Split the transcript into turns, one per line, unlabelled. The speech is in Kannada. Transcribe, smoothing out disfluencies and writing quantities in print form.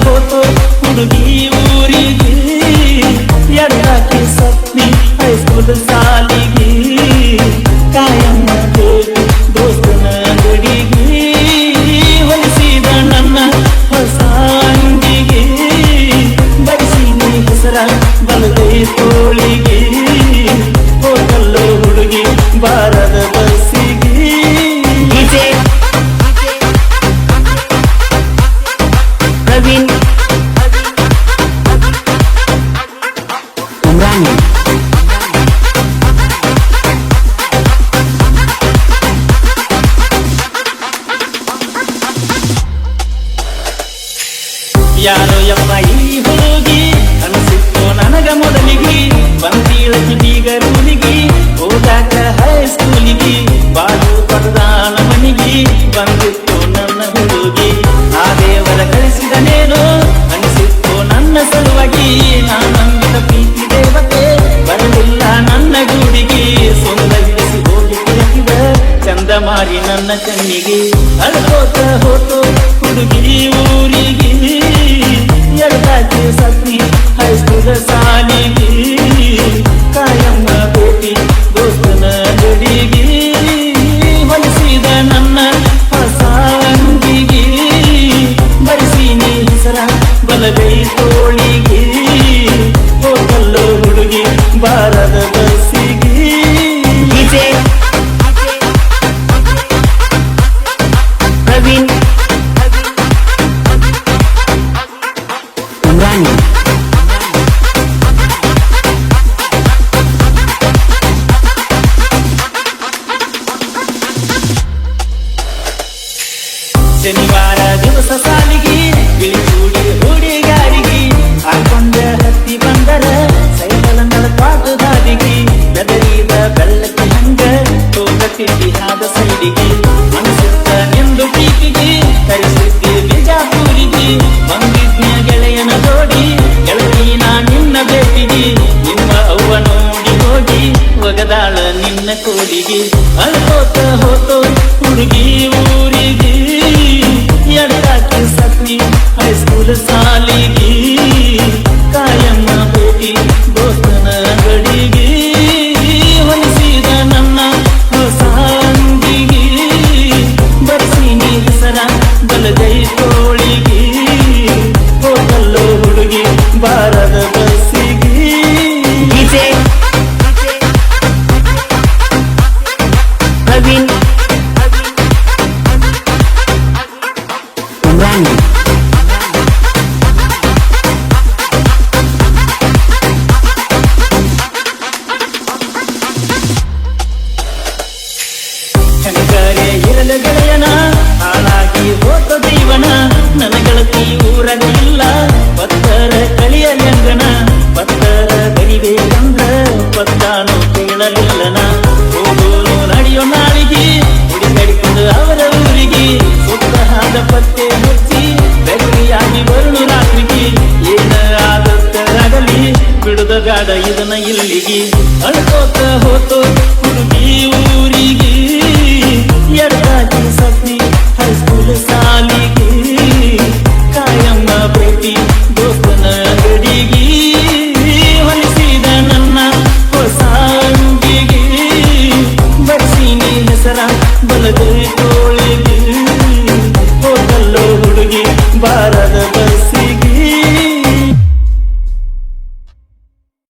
ಹೋತು ಹುಡುಗಿ ಊರಿಗೆ ಎಡಕ್ಕೆ ಸತ್ನಿ ಹೈಸ್ಕೂಲ್ ಸಾಲಿಗೆ ಕಾಯಮ್ಮ ಹೋಗಿ ದೋಸ್ತನ ಗಡಿಗೆ ಹೊಲಿಸಿದ ನನ್ನ ಹೊಸ ಅಂಗಿಗೆ ಬಡಿಸಿನಿ ಹೆಸರ ಬಲಗೈ ತೋಳಿಗೆ ಹೋಗಲ್ಲೋ ಹುಡುಗಿ ಬಾರದ ಬಸ್ಸಿಗೆ
ಪ್ರವೀಣ್ ಉಮ್ರಾನಿ
ಯಾರೋ ಯಪ್ಪ ಈ ಹುಡುಗಿ ಅನಿಸಿತ್ತು ನನಗ ಮೊದಲಿಗೆ ಬಂದೀಳಕಿ ಬೀಗರೂಲಿಗೆ ಹೋಗಾಕ ಹೈಸ್ಕೂಲಿಗೆ ಬಾಳು ಪರದಾನ ಮನಿಗೆ ಬಂದಿತ್ತು ನನ್ನ ಹುಡುಗಿ ಆ ದೇವರ ಕಳಿಸಿದನೇನೋ ಅನಿಸಿತ್ತು ನನ್ನ ಸಲುವಾಗಿ ನಾನಂಬಿದ ಪ್ರೀತಿ ದೇವತೆ ಬರಲಿಲ್ಲ ನನ್ನ ಗೂಡಿಗೆ ಸೊಂದಗಿಸಿ ಹೋಗಿ ಕುಳಿತಿದ ಚಂದ ಮಾರಿ ನನ್ನ ಕಣ್ಣಿಗೆ ಅಳ್ಕೋತ ಹೋತು ಹುಡುಗಿ ಊರಿಗೆ ಎಡದಾಕೆ ಸತ್ನಿ ಹೈಸ್ಕೂಲ್ ಸಾಲಿಗೆ ಕಾಯಮ್ಮ ಭೇಟಿ ದೋಸ್ತನ ಗಡಿಗೆ ಹೊಲಿಸಿದ ನನ್ನ ಹೊಸ ಅಂಗಿಗೆ ಬಡಿಸಿನಿ ಹೆಸರ ಬಲಗೈ ತೋಳಿಗೆ ಹೋಗಲ್ಲೋ ಹುಡುಗಿ ಬಾರದ ಬಸ್ಸಿಗೆ
ಪ್ರವೀಣ್ ಉಮ್ರಾನಿ
ಶನಿವಾರ ದಿವಸ ಸಾಲಿಗೆ ಬಿಳಿಗೂಡಿ ಹುಡುಗಾರಿಗೆ ಹಾಕೊಂಡ ಹತ್ತಿ ಬಂದರ ಸೈಕಲ್ ನಡಪಾಟ ದಾರಿಗೆ ಬೆದರಿದ ಬೆಳ್ಳಕ್ಕೆ ಹಂಗ ಹೋಗತ್ತಿದ್ದಿ ಹಾದ ಸೈಡಿಗೆ ಮನಸ್ಸುತ್ತ ನಿಂದು ಪ್ರೀತಿಗೆ ಕರೆಸಿದ್ದಿ ಬಿಜಾಪುರಿಗೆ ಬಂದಿದ್ನ ಗೆಳೆಯನ ಜೋಡಿ ಗೆಳತಿ ನಾ ನಿನ್ನ ಭೇಟಿಗೆ ನಿಮ್ಮ ಅವ್ವ ನೋಡಿ ಹೋಗಿ ಒಗದಾಳ ನಿನ್ನ ಕೋಡಿಗೆ ಅಳ್ಕೋತ ಹೋತೋ ಹುಡುಗಿ ಊರಿಗೆ ಎಡಕ್ಕೆ ಸತ್ನಿ ಹೈಸ್ಕೂಲ್ ಸಾಲಿಗೆ ಕಾಯಮ್ಮ ಭೇಟಿ ದೋಸ್ತನ ಗಡಿಗೆ ಹೊಲಿಸಿದ ನನ್ನ ಹೊಸ ಅಂಗಿಗೆ ಬಡಿಸಿನಿ ಹೆಸರ ಬಲಗೈ ತೋಳಿಗೆ ಹೋಗಲ್ಲೋ ಹುಡುಗಿ ಬಾರದ ಬಸ್ಸಿಗೆ
ಪ್ರವೀಣ್ ಉಮ್ರಾನಿ
ಹೆಂಗರೆ ಇರಲು ಗೆಳೆಯನ ಹಾಳಾಗಿ ಹೋತ ಜೀವನ ನನ್ನ ಗೆಳತಿ ಊರಲಿಲ್ಲ ಪತ್ತರ ಕಳಿಯಲೆಂಗನ ಪತ್ತರ ಬರಿಬೇಕಂದ್ರ ಪತ್ತಾನು ಕೇಳಲಿಲ್ಲನ ಹೋಗೋನು ನಡೆಯೋ ನಾಳಿಗೆ ಹುಡುಗಡಿಕೊಂಡು ಅವರ ಊರಿಗೆ ಸುತ್ತ ಹಾದ ಪತ್ತೆ ಹಚ್ಚಿ ಬೆಗರಿಯಾಗಿ ಬರುಳು ರಾತ್ರಿಗೆ ಏನ ಆದತ್ತಾಗಲಿ ಬಿಡುದ ಗಾಡ ಇದನ್ನ ಇಲ್ಲಿಗೆ ಅಳ್ಕೋತ ಹೋತು ಹುಡುಗಿ ಊರಿಗೆ ಎಡದಾಗಿ ಸತ್ನಿ ಹೈಸ್ಕೂಲ್ ಸಾಲಿಗೆ ಕಾಯಮ್ಮ ಭೇಟಿ ದೋಸ್ತನ ಗಡಿಗೆ ಹೊಲಿಸಿದ ನನ್ನ ಹೊಸ ಅಂಗಿಗೆ ಬಡಿಸಿನಿ ಹೆಸರ ಬಲಗೈ ತೋಳಿಗೆ ಹೋಗಲ್ಲೋ ಹುಡುಗಿ ಬಾರ